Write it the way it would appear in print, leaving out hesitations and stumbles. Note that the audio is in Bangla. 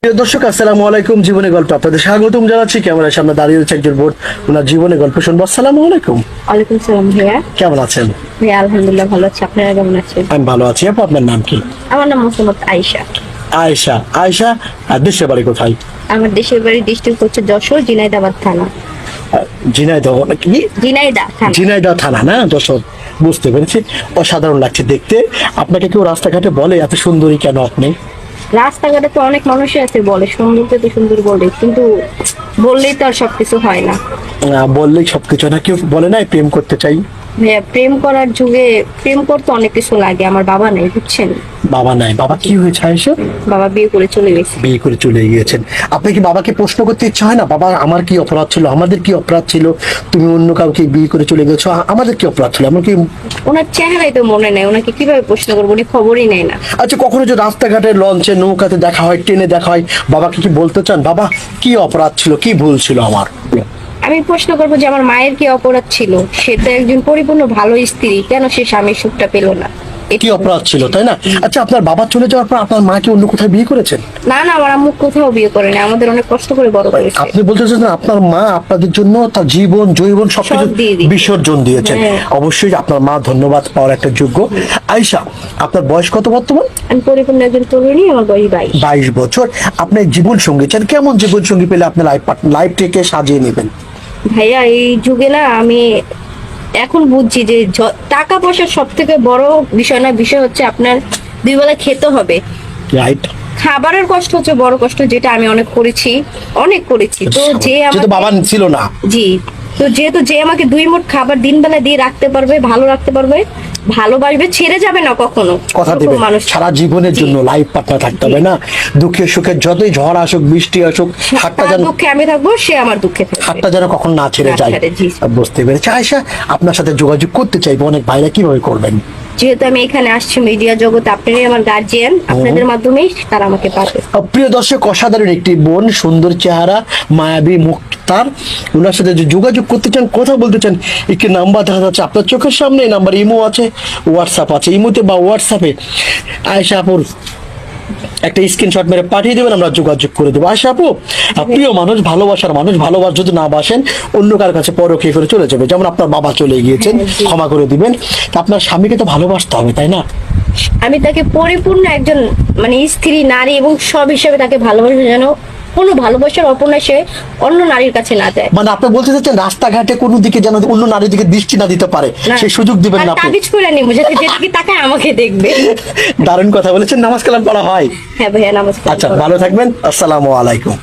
প্রিয় দর্শক, আসসালামু আলাইকুম। জীবনে গল্প আপনাদের স্বাগতম জানাচ্ছি। ক্যামেরার সামনে দাঁড়িয়ে রয়েছে একজন বোন, ওনার জীবনে গল্প শুনবো। আসসালামু আলাইকুম। ওয়ালাইকুম সালাম ভাইয়া। কেমন আছেন? ভাইয়া আলহামদুলিল্লাহ ভালো আছি, আপনারা কেমন আছেন? আমি ভালো আছি। আপু, আপনার নাম কি? আমার নাম মোসাম্মদ আয়েশা। আয়েশা। আয়েশা, আর দেশের বাড়ি কোথায়? আমার দেশের বাড়ি ডিস্ট্রিক্ট হচ্ছে যশোর, ঝিনাইদাবাদ থানা। ঝিনাইদহ কি? ঝিনাইদা থানা। ঝিনাইদহ থানা না, যশোর। বুঝতে পেরেছি। অসাধারণ লাগছে দেখতে। আপনাকে কেউ রাস্তাঘাটে বলে এত সুন্দরী কেন আপনি? রাস্তাঘাটে তো অনেক মানুষই আছে বলে সুন্দরকে তো সুন্দর বলে, কিন্তু বললেই তো আর সবকিছু হয় না। বললেই সবকিছু না। কেউ বলে না প্রেম করতে চাই? ভাইয়া প্রেম করার যুগে প্রেম করতে অনেক কিছু লাগে। আমার বাবা নেই, বুঝছেন? বাবা নাই? বাবা কি হয়েছে আয়েশা? বাবা বিয়ে করে চলে গেছে। বিয়ে করে চলে গিয়েছেন। আপনি কি বাবাকে প্রশ্ন করতে ইচ্ছা হয় না, বাবা আমার কি অপরাধ ছিল, আমাদের কি অপরাধ ছিল, তুমি অন্য কাউকে বিয়ে করে চলে গেছো, আমাদের কি অপরাধ ছিল, আমরা কি? ওনার চেহারাই তো মনে নেই, ওনাকে কিভাবে প্রশ্ন করবো, উনি খবরই নেয় না। আচ্ছা, কখনো যে রাস্তাঘাটে লঞ্চে নৌকাতে দেখা হয়, ট্রেনে দেখা হয়, বাবাকে কি বলতে চান, বাবা কি অপরাধ ছিল, কি ভুল ছিল আমার? আমি প্রশ্ন করবো যে আমার মায়ের কি অপরাধ ছিল? সে তো একজন পরিপূর্ণ ভালো স্ত্রী, কেন সে স্বামীর সুখটা পেল না? কি অপরাধ ছিল, তাই না? আচ্ছা, আপনার বাবা চলে যাওয়ার পর আপনার মা কি অন্য কোথাও বিয়ে করেছেন? না না, আমার আম্মু কোথাও বিয়ে করে না, আমাদের অনেক কষ্ট করে বড় করেছে। আপনি বলতেছেন না আপনার মা আপনাদের জন্য তার জীবন জৈবন সবকিছু সব দিয়ে দিয়েছে। বিসর্জন দিয়েছেন। হ্যাঁ। অবশ্যই আপনার মা ধন্যবাদ পাওয়ার একটা যোগ্য। আয়েশা, আপনার বয়স কত বর্তমান? আমি পরিপূর্ণ একজন তরুণী, আমার বয়স 22। 22 বছর। আপনি জীবন সঙ্গী চান, কেমন জীবন সঙ্গী পেলে আপনি লাইফটাকে সাজিয়ে নেবেন? ভাইয়া এই যুগে না আমি এখন বুঝছি যে টাকা পয়সার সব থেকে বড় বিষয় না, বিষয় হচ্ছে আপনার দুই বেলা খেতে হবে। রাইট। খাবারের কষ্ট হচ্ছে বড় কষ্ট, যেটা আমি অনেক করেছি, অনেক করেছি। তো যে যেহেতু বাবা ছিল না। জি, তো যেহেতু যে আমাকে দুই মুঠ খাবার দিন বেলা দিয়ে রাখতে পারবে, ভালো রাখতে পারবে, ভালোবাসবে, ছেড়ে যাবে না কখনো, কথা এরকম দিবেন মানুষ সারা জীবনের জি। জন্য লাইফ পার্টনার থাকতে হবে না? দুঃখে সুখে যতই ঝড় আসুক, বৃষ্টি আসুক, হাতটা তার যেন দুঃখে আমি থাকবো, সে আমার দুঃখে থাকবে। হাতটা যেন কখন না ছেড়ে না যায়। ছেড়ে, জি। বুঝতে পেরেছি। আয়েশা, আপনার সাথে যোগাযোগ করতে চাইবো অনেক ভাইরা, কিভাবে করবেন? যেহেতু আমি এখানে আসছি মিডিয়া জগতে, আপনারই আমার গার্জিয়ান, আপনাদের মাধ্যমেই তারা আমাকে পাবে। প্রিয় দর্শক, অসাধারণ একটি বোন, সুন্দর চেহারা, মায়াবী মুখ তার। ওনার সাথে যে যোগাযোগ করতে চান, কথা বলতে চান, একটি নাম্বার দেখা যাচ্ছে আপনার চোখের সামনে। এই নাম্বার ইমো আছে, হোয়াটসঅ্যাপ আছে। ইমোতে বা হোয়াটসঅ্যাপে আয়েশা আপুর একটা স্ক্রিনশট মেরে পাঠিয়ে দেবেন, আমরা যোগাযোগ করে দেবো। আয়েশা আপু, প্রিয় মানুষ, ভালোবাসার মানুষ, ভালোবাসা যদি না বাসেন অন্য কার কাছে পরখীয়া করে চলে যাবে। যেমন আপনার বাবা চলে গিয়েছেন, হ্যাঁ, জি। ক্ষমা করে দিবেন। তা আপনার স্বামীকে তো ভালোবাসতে হবে, তাই না? আমি তাকে পরিপূর্ণ একজন মানে স্ত্রী, নারী এবং সব হিসেবে তাকে ভালোবাসা, যেন কোনো ভালোবাসার অপনা সে অন্য নারীর কাছে না যায়। মানে আপনি বলতে চাচ্ছেন রাস্তাঘাটে কোনো দিকে যেন অন্য নারীর দিকে দৃষ্টি না দিতে পারে, না, সেই সুযোগ দিবেন না আর আপনি? তাবিজ করে নিব, যাতে যেদিকে তাকায় আমাকে দেখবে। দারুণ কথা বলেছেন। নামাজ কালাম পড়া হয়? হ্যাঁ ভাইয়া, নামাজ পড়ি। আচ্ছা, ভালো থাকবেন। আসসালামু আলাইকুম।